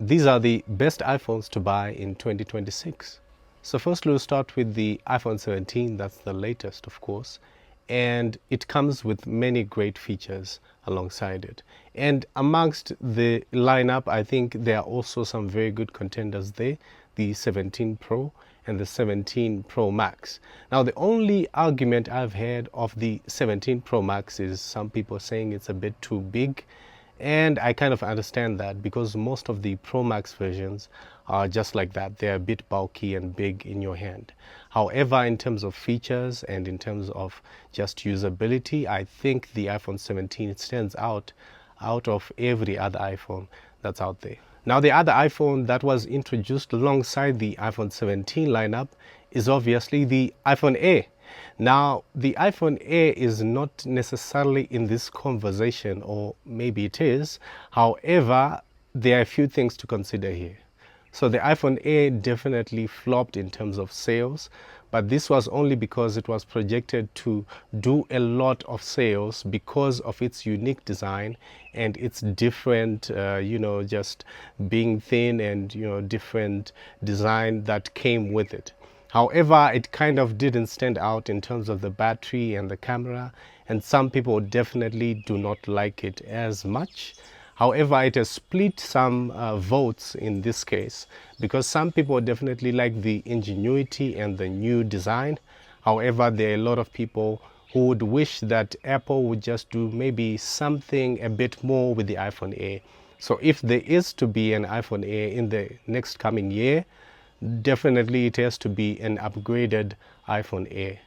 These are the best iPhones to buy in 2026. So first we'll start with the iPhone 17, that's the latest of course, and it comes with many great features alongside it. And amongst the lineup, I think there are also some very good contenders there, the 17 Pro and the 17 Pro Max. Now the only argument I've heard of the 17 Pro Max is some people saying it's a bit too big. And I kind of understand that because most of the Pro Max versions are just like that. They're a bit bulky and big in your hand. However, in terms of features and in terms of just usability, I think the iPhone 17 stands out of every other iPhone that's out there. Now, the other iPhone that was introduced alongside the iPhone 17 lineup is obviously the iPhone Air. Now, the iPhone Air is not necessarily in this conversation, or maybe it is. However, there are a few things to consider here. So the iPhone Air definitely flopped in terms of sales, but this was only because it was projected to do a lot of sales because of its unique design and its different, just being thin and, different design that came with it. However, it kind of didn't stand out in terms of the battery and the camera, and some people definitely do not like it as much. However, it has split some votes in this case because some people definitely like the ingenuity and the new design. However, there are a lot of people who would wish that Apple would just do maybe something a bit more with the iPhone Air. So if there is to be an iPhone Air in the next coming year, definitely it has to be an upgraded iPhone Air.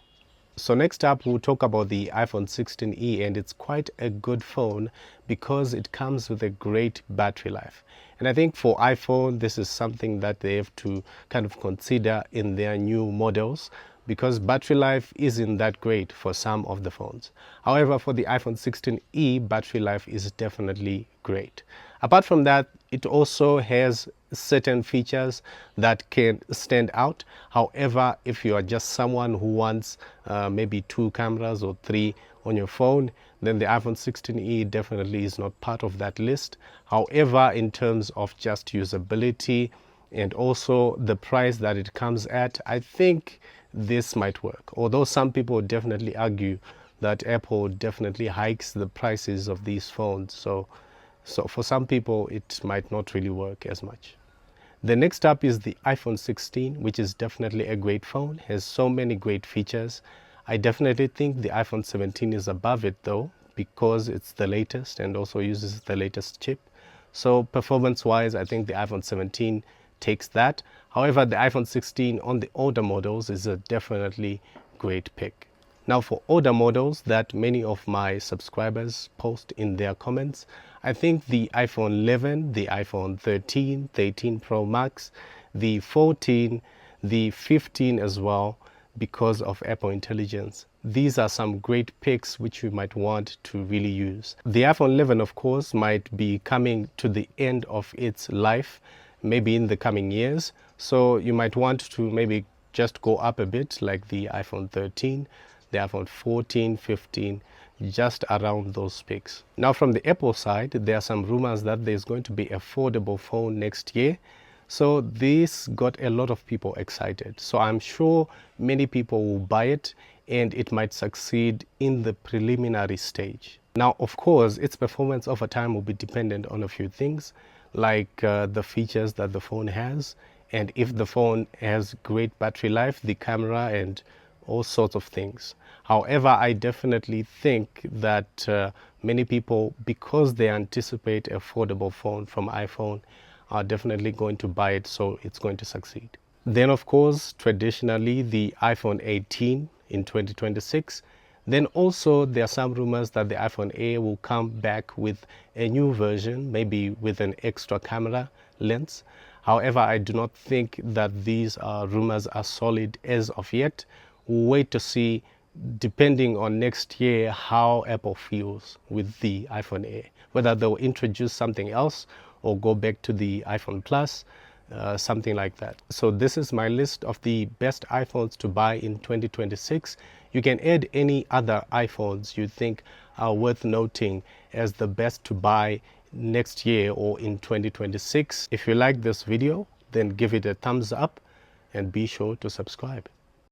So next up we'll talk about the iPhone 16e, and it's quite a good phone because it comes with a great battery life. And I think for iPhone this is something that they have to kind of consider in their new models because battery life isn't that great for some of the phones. However, for the iPhone 16e, battery life is definitely great. Apart from that, it also has certain features that can stand out. However, if you are just someone who wants maybe 2 cameras or 3 on your phone, then the iPhone 16e definitely is not part of that list. However, in terms of just usability and also the price that it comes at, I think this might work. Although some people definitely argue that Apple definitely hikes the prices of these phones. So for some people, it might not really work as much. The next up is the iPhone 16, which is definitely a great phone, has so many great features. I definitely think the iPhone 17 is above it though, because it's the latest and also uses the latest chip. So performance-wise, I think the iPhone 17 takes that. However, the iPhone 16 on the older models is a definitely great pick. Now for older models that many of my subscribers post in their comments, I think the iPhone 11, the iPhone 13, 13 Pro Max, the 14, the 15 as well, because of Apple Intelligence. These are some great picks which you might want to really use. The iPhone 11, of course, might be coming to the end of its life, maybe in the coming years. So you might want to maybe just go up a bit like the iPhone 13, the iPhone 14, 15, just around those picks. Now from the Apple side, there are some rumors that there's going to be a foldable phone next year. So this got a lot of people excited. So I'm sure many people will buy it and it might succeed in the preliminary stage. Now, of course, its performance over time will be dependent on a few things, like the features that the phone has, and if the phone has great battery life, the camera, and all sorts of things. However, I definitely think that many people, because they anticipate a foldable phone from iPhone, are definitely going to buy it, so it's going to succeed. Then, of course, traditionally, the iPhone 18 in 2026. Then also, there are some rumors that the iPhone Air will come back with a new version, maybe with an extra camera lens. However, I do not think that these rumors are solid as of yet. We'll wait to see, depending on next year, how Apple feels with the iPhone Air, whether they'll introduce something else or go back to the iPhone Plus, something like that. So this is my list of the best iPhones to buy in 2026. You can add any other iPhones you think are worth noting as the best to buy next year or in 2026. If you like this video, then give it a thumbs up and be sure to subscribe.